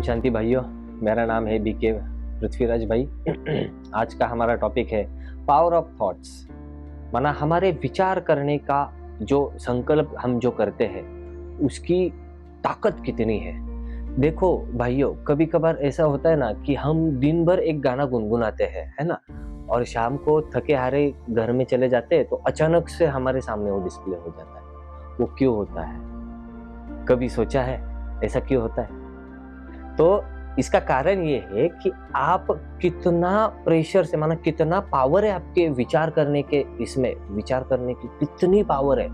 शांति भाइयों, मेरा नाम है बीके पृथ्वीराज भाई। आज का हमारा टॉपिक है पावर ऑफ थॉट्स, माना हमारे विचार करने का जो संकल्प हम जो करते हैं उसकी ताकत कितनी है। देखो भाइयों, कभी कभार ऐसा होता है ना कि हम दिन भर एक गाना गुनगुनाते हैं, है ना, और शाम को थके हारे घर में चले जाते हैं तो अचानक से हमारे सामने वो डिस्प्ले हो जाता है। वो क्यों होता है? कभी सोचा है ऐसा क्यों होता है? तो इसका कारण ये है कि आप कितना प्रेशर से, माना कितना पावर है आपके विचार करने के, इसमें विचार करने की कितनी पावर है।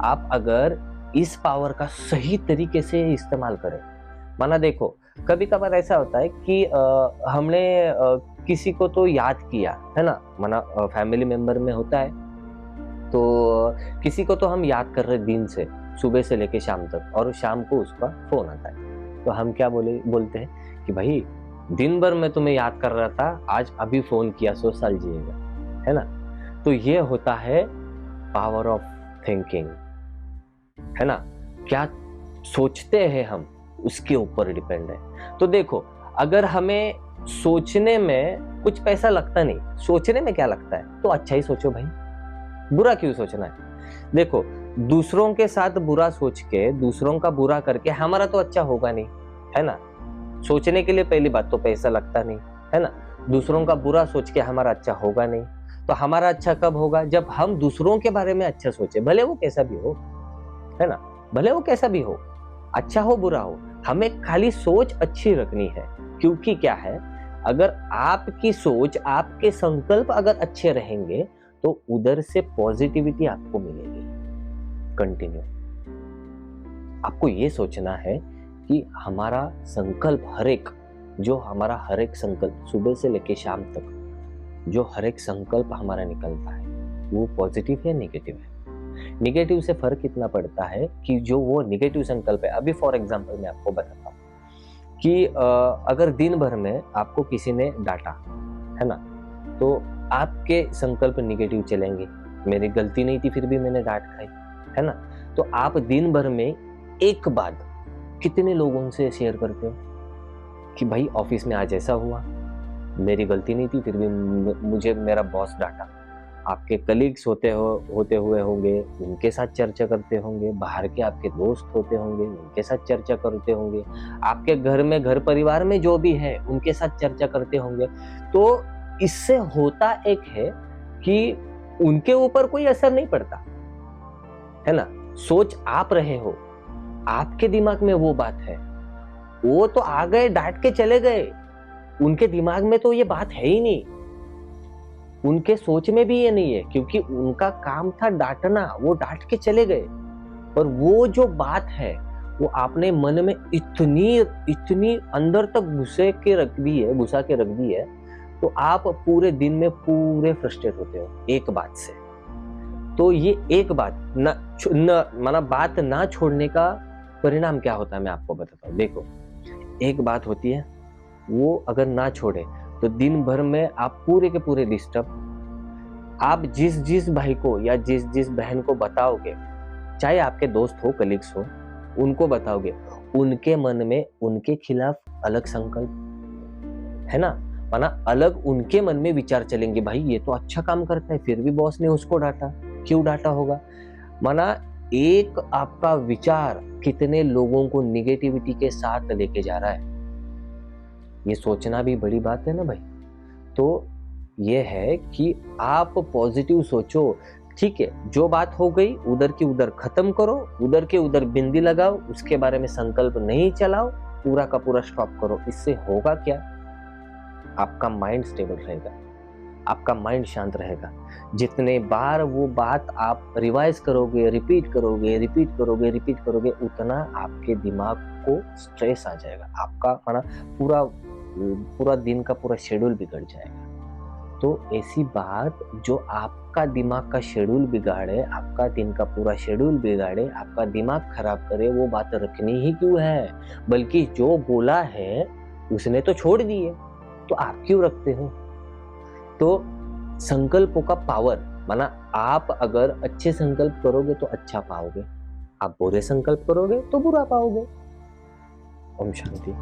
आप अगर इस पावर का सही तरीके से इस्तेमाल करें, माना देखो कभी कभार ऐसा होता है कि हमने किसी को तो याद किया है ना, माना फैमिली मेंबर में होता है तो किसी को तो हम याद कर रहे दिन से, सुबह से लेके शाम तक, और शाम को उसका फोन आता है तो हम क्या बोलते हैं कि भाई दिन भर मैं तुम्हें याद कर रहा था, आज अभी फोन किया, 100 साल जिएगा, है ना। तो ये होता है पावर ऑफ थिंकिंग, है ना। क्या सोचते हैं हम उसके ऊपर डिपेंड है। तो देखो, अगर हमें सोचने में कुछ पैसा लगता नहीं, सोचने में क्या लगता है, तो अच्छा ही सोचो भाई, बुरा क्यों सोचना है। देखो, दूसरों के साथ बुरा सोच के, दूसरों का बुरा करके हमारा तो अच्छा होगा नहीं, है ना। सोचने के लिए पहली बात तो पैसा लगता नहीं, है ना। दूसरों का बुरा सोच के हमारा अच्छा होगा नहीं, तो हमारा अच्छा कब होगा? जब हम दूसरों के बारे में अच्छा सोचे, भले वो कैसा भी हो, है ना, भले वो कैसा भी हो, अच्छा हो बुरा हो, हमें खाली सोच अच्छी रखनी है। क्योंकि क्या है, अगर आपकी सोच, आपके संकल्प अगर अच्छे रहेंगे तो उधर से पॉजिटिविटी आपको मिलेगी कंटिन्यू। आपको ये सोचना है कि हमारा संकल्प, हमारा हर एक संकल्प सुबह से लेके शाम तक जो हर एक संकल्प हमारा निकलता है वो पॉजिटिव है, नेगेटिव है। नेगेटिव से फर्क इतना पड़ता है कि जो वो नेगेटिव संकल्प है, अभी फॉर एग्जांपल मैं आपको बताता हूँ कि अगर दिन भर में आपको किसी ने डांटा, है ना, तो आपके संकल्प नेगेटिव चलेंगे। मेरी गलती नहीं थी फिर भी मैंने डांट खाई, है ना। तो आप दिन भर में एक बात कितने लोगों से शेयर करते हो कि भाई ऑफिस में आज ऐसा हुआ, मेरी गलती नहीं थी फिर भी मुझे मेरा बॉस डांटा। आपके कलीग्स होते हुए होंगे, उनके साथ चर्चा करते होंगे, बाहर के आपके दोस्त होते होंगे, उनके साथ चर्चा करते होंगे, आपके घर में, घर परिवार में जो भी है उनके साथ चर्चा करते होंगे। तो इससे होता एक है कि उनके ऊपर कोई असर नहीं पड़ता, है ना। सोच आप रहे हो, आपके दिमाग में वो बात है, वो तो आ गए, डांट के चले गए, उनके दिमाग में तो ये बात है ही नहीं, उनके सोच में भी ये नहीं है, क्योंकि उनका काम था डांटना, वो डांट के चले गए। पर वो जो बात है वो आपने मन में इतनी अंदर तक घुसा के रख दी है, तो आप पूरे दिन में पूरे फ्रस्ट्रेट होते हो एक बात से। तो ये एक बात माना बात ना छोड़ने का परिणाम क्या होता है मैं आपको बताता हूँ। देखो, एक बात होती है, वो अगर ना छोड़े तो दिन भर में आप पूरे के पूरे डिस्टर्ब। आप जिस भाई को या जिस बहन को बताओगे, चाहे आपके दोस्त हो, कलीग्स हो, उनको बताओगे, उनके मन में उनके खिलाफ अलग संकल्प, है ना, माना अलग उनके मन में विचार चलेंगे, भाई ये तो अच्छा काम करता है फिर भी बॉस ने उसको डांटा, क्यों डांटा होगा। माना एक आपका विचार कितने लोगों को निगेटिविटी के साथ लेके जा रहा है, ये सोचना भी बड़ी बात है ना भाई। तो ये है कि आप पॉजिटिव सोचो, ठीक है, जो बात हो गई उधर की उधर खत्म करो, उधर के उधर बिंदी लगाओ, उसके बारे में संकल्प नहीं चलाओ, पूरा का पूरा स्टॉप करो। इससे होगा क्या? आपका माइंड स्टेबल रहेगा, आपका माइंड शांत रहेगा। जितने बार वो बात आप रिवाइज करोगे, रिपीट करोगे, उतना आपके दिमाग को स्ट्रेस आ जाएगा, आपका माना पूरा दिन का पूरा शेड्यूल बिगड़ जाएगा। तो ऐसी बात जो आपका दिमाग का शेड्यूल बिगाड़े, आपका दिन का पूरा शेड्यूल बिगाड़े, आपका दिमाग खराब करे, वो बात रखनी ही क्यों है? बल्कि जो बोला है उसने तो छोड़ दिए, तो आप क्यों रखते हो? तो संकल्पों का पावर, माना आप अगर अच्छे संकल्प करोगे तो अच्छा पाओगे, आप बुरे संकल्प करोगे तो बुरा पाओगे। ओम शांति।